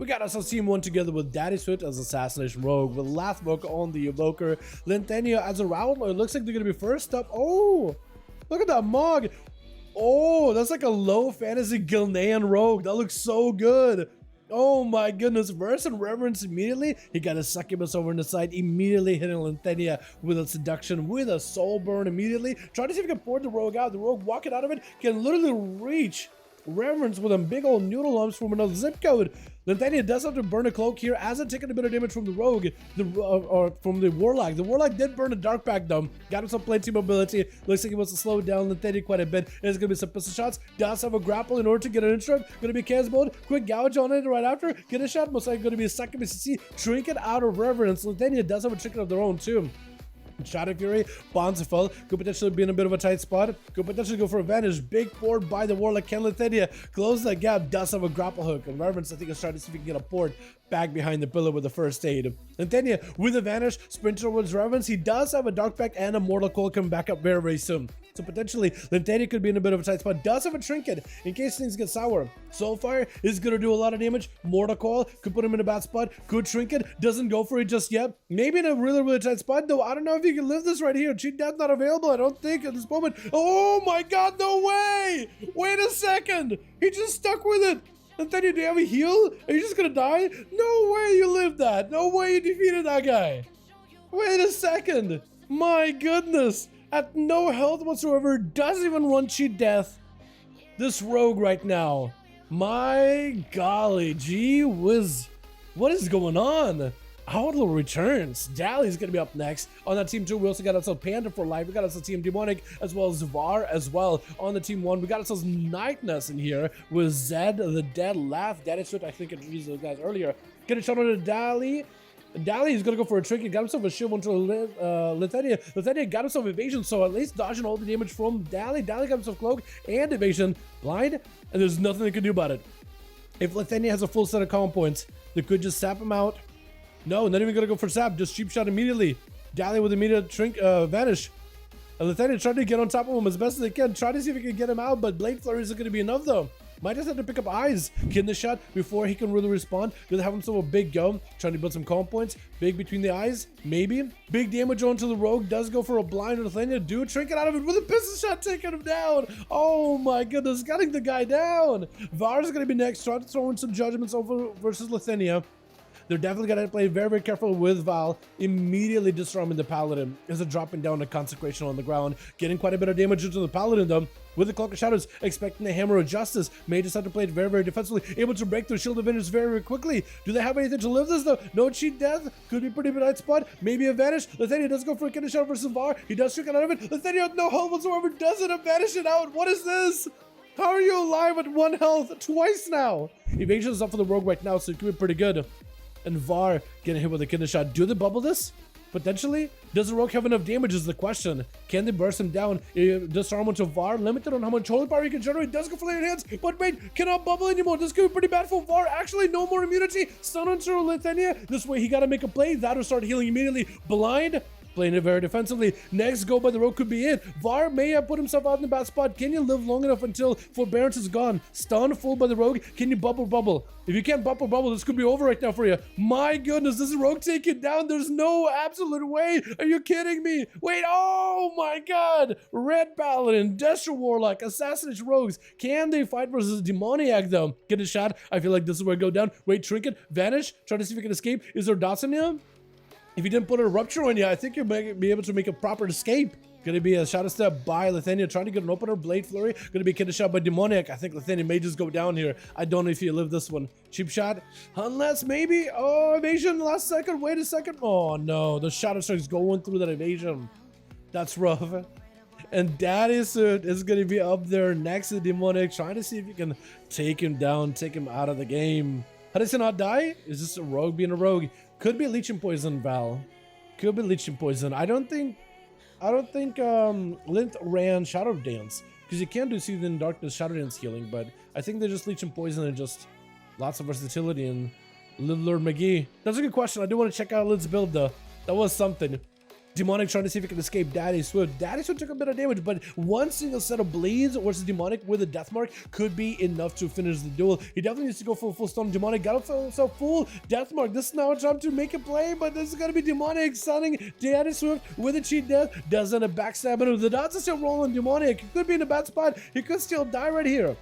got us a team 1 together with Daddy Swift as Assassination Rogue, with Lathbook on the Evoker, Linthenia as a Rowler. It looks like they're going to be first up. Oh, look at that Mog. Oh, that's like a low fantasy Gilnean Rogue. That looks so good. Oh my goodness, Verse and Reverence immediately. He got a Succubus over on the side, immediately hitting Linthenia with a Seduction, with a Soul Burn immediately. Trying to see if he can port the Rogue out. The Rogue walking out of it can literally reach Reverence with a big old noodle lumps from another zip code. Linthenia does have to burn a cloak here as it taking a bit of damage from the Rogue, or from the Warlock. The Warlock did burn a Dark Pack though. Got him some plenty mobility. Looks like he wants to slow down Linthenia quite a bit. There's going to be some pistol shots. Does have a grapple in order to get an instruct. Going to be Chaos Mode. Quick gouge on it right after. Get a shot. Most likely going to be a second BCC. Trinket out of Reverence. Linthenia does have a trinket of their own too. Shadow Fury, Bonds fell, could potentially be in a bit of a tight spot, could potentially go for advantage. Big port by the Warlock. Can Linthenia close that gap? Does have a grapple hook, and Reverence I think is trying to see if he can get a port back behind the pillar with the first aid. Linthenia with advantage, sprinter towards Reverence. He does have a Dark Pack and a Mortal Coil coming back up very, very soon. So potentially Linthenia could be in a bit of a tight spot. Does have a trinket in case things get sour. Soulfire is going to do a lot of damage. Mortal Coil could put him in a bad spot. Good trinket, doesn't go for it just yet. Maybe in a really, really tight spot though. I don't know if you can live this right here. Cheat Death not available, I don't think at this moment. Oh my god, no way! Wait a second! He just stuck with it! Linthenia, do you have a heal? Are you just gonna die? No way you lived that! No way you defeated that guy! Wait a second! My goodness! At no health whatsoever, doesn't even run Cheat Death. This Rogue right now. My golly, gee whiz. What is going on? Outlaw returns. Dali's gonna be up next. On that team 2, we also got ourselves Panda for life. We got ourselves Team Demonic as well as Var as well. On the team 1, we got ourselves Nightness in here with Zed, the Dead Laugh. Daddy Swift, I think I introduced those guys earlier. Get a shot on to Dali. Dali is going to go for a trick. He got himself a shield onto Linthenia. Linthenia got himself evasion, so at least dodging all the damage from Dali. Dali got himself cloak and evasion. Blind, and there's nothing they can do about it. If Linthenia has a full set of calm points, they could just sap him out. No, not even going to go for sap. Just cheap shot immediately. Dali with immediate vanish. And Linthenia tried to get on top of him as best as they can. Try to see if he can get him out, but Blade Flurry isn't going to be enough though. Might just have to pick up eyes, get in the shot before he can really respond. Gonna have himself a big go, trying to build some calm points. Big between the eyes, maybe. Big damage onto the Rogue, does go for a blind with Linthenia. Do a trinket out of it with a pistol shot, taking him down. Oh my goodness, cutting the guy down. Var's gonna be next, trying to throw in some judgments over versus Linthenia. They're definitely going to play very, very careful with Val, immediately disarming the Paladin as they're dropping down a Consecration on the ground, getting quite a bit of damage into the Paladin though. With the Cloak of Shadows, expecting the Hammer of Justice. May just have to play it very, very defensively, able to break through Shield of Vengeance very, very quickly. Do they have anything to live this though? No Cheat Death, could be pretty tight spot, maybe a Vanish. Linthenia does go for a Kidney Shot versus Var. He does trick it out of it. Linthenia with no health whatsoever, doesn't vanish it out. What is this? How are you alive at 1 health twice now? Evasion is up for the Rogue right now, so it could be pretty good. And Var getting hit with a kidney shot. Do they bubble this? Potentially? Does the Rogue have enough damage is the question. Can they burst him down? Disarm onto Var, limited on how much holy power he can generate. Does go for layered hands, but wait, cannot bubble anymore. This could be pretty bad for Var. Actually, no more immunity. Stun onto Linthenia. This way, he got to make a play. That'll start healing immediately. Blind. Playing it very defensively. Next go by the Rogue could be it. Var may have put himself out in the bad spot. Can you live long enough until Forbearance is gone? Stun full by the Rogue. Can you bubble? If you can't bubble, this could be over right now for you. My goodness, this is Rogue taking down. There's no absolute way. Are you kidding me? Wait, oh my god. Red Paladin, Destro Warlock, Assassination Rogues. Can they fight versus Demoniac though? Get a shot. I feel like this is where it go down. Wait, Trinket, vanish. Try to see if you can escape. Is there dots in him? If you didn't put a Rupture on you, I think you'll be able to make a proper escape. Gonna be a Shadow Step by Linthenia, trying to get an opener. Blade Flurry. Gonna be Kidney Shot by Demoniac. I think Linthenia may just go down here. I don't know if you live this one. Cheap shot. Unless maybe. Oh, evasion last second. Wait a second. Oh no. The Shadow Strike's going through that evasion. That's rough. And Daddy Suit is gonna be up there next to Demoniac, trying to see if you can take him down, take him out of the game. How does he not die? Is this a Rogue being a Rogue? Could be Leeching Poison, Val. Could be Leeching Poison. I don't think Linth ran Shadow Dance, because you can do Seething Darkness Shadow Dance healing, but I think they're just Leeching Poison and just lots of versatility. And Lord McGee. That's a good question. I do want to check out Lid's build though. That was something. Demonic trying to see if he can escape Daddy Swift. Daddy Swift took a bit of damage, but one single set of bleeds versus Demonic with a death mark could be enough to finish the duel. He definitely needs to go for a full stun. Demonic got himself full death mark. This is now a time to make a play, but this is going to be Demonic stunning Daddy Swift with a cheat death. Does end a backstab into the dots are still rolling Demonic. He could be in a bad spot. He could still die right here.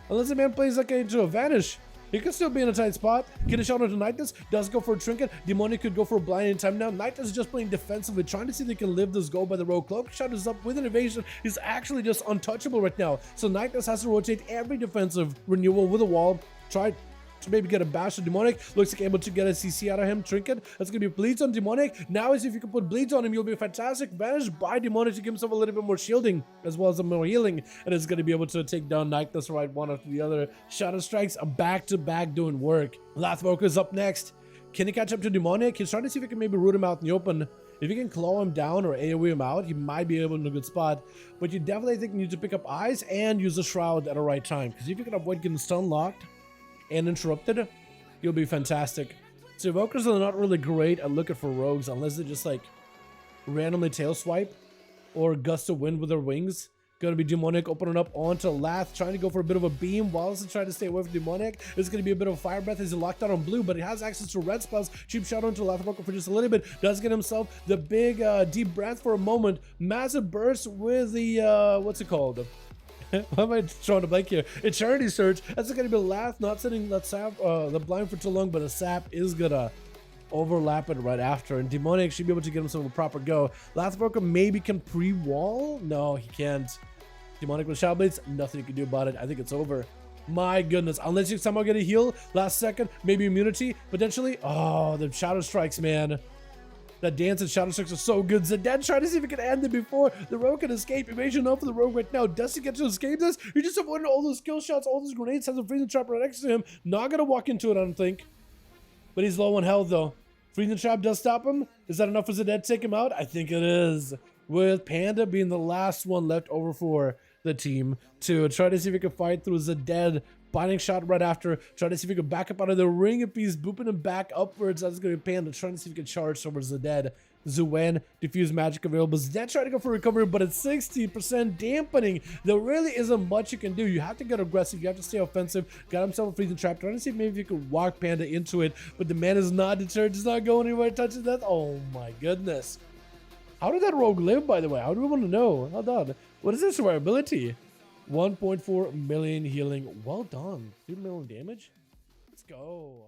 Unless the man plays like into a vanish. He could still be in a tight spot. Get a shot onto Nightness. Does go for a trinket. Demonic could go for a blind in time now. Nightness is just playing defensively, trying to see if they can live this goal by the road. Cloak Shot is up with an evasion. He's actually just untouchable right now. So Nightness has to rotate every defensive renewal with a wall. Try to maybe get a bash to Demonic. Looks like able to get a CC out of him. Trinket. That's going to be bleeds on Demonic. Now is if you can put bleeds on him, you'll be fantastic. Vanish by Demonic to give himself a little bit more shielding as well as some more healing. And is going to be able to take down Nightness right one after the other. Shadow Strikes are back-to-back doing work. Lathwoker is up next. Can he catch up to Demonic? He's trying to see if he can maybe root him out in the open. If he can claw him down or AoE him out, he might be able in a good spot. But you definitely think you need to pick up eyes and use a shroud at the right time. Because if you can avoid getting stun locked and interrupted, you'll be fantastic. So Evokers are not really great at looking for rogues unless they just like randomly tail swipe or gust of wind with their wings. Gonna be Demonic opening up onto Lath, trying to go for a bit of a beam while also trying to stay away from Demonic. It's gonna be a bit of a fire breath as he locked out on blue, but he has access to red spells. Cheap shot onto Lathwoker for just a little bit. Does get himself the big deep breath for a moment. Massive burst with the what's it called? Why am I trying to blank here? Eternity Surge. That's going to be Lath not sitting that sap, the blind for too long, but the sap is going to overlap it right after. And Demonic should be able to get himself a proper go. Lathwoker maybe can pre-wall? No, he can't. Demonic with Shadow Blades, nothing you can do about it. I think it's over. My goodness. Unless you somehow get a heal last second, maybe immunity, potentially. Oh, the Shadow Strikes, man. That dance and Shadow Strikes are so good. Zeded trying to see if he can end it before the rogue can escape. Evasion up for the rogue right now. Does he get to escape this? He just avoided all those skill shots, all those grenades, has a freezing trap right next to him. Not gonna walk into it, I don't think. But he's low on health though. Freezing trap does stop him. Is that enough for Zeded to take him out? I think it is. With Panda being the last one left over for the team to try to see if he can fight through Zeded. Binding shot right after, trying to see if he can back up out of the ring. If he's booping him back upwards, that's going to be Panda trying to see if he can charge towards Zeded. Zuwen, diffuse magic available. Zeded trying to go for recovery, but it's 60% dampening. There really isn't much you can do. You have to get aggressive. You have to stay offensive. Got himself a freezing trap. Trying to see if maybe you could walk Panda into it, but the man is not deterred. He's not going anywhere. Touching that. Oh my goodness. How did that rogue live, by the way? How do we want to know? Hold on. What is this survivability? 1.4 million healing. Well done. 2 million damage. Let's go.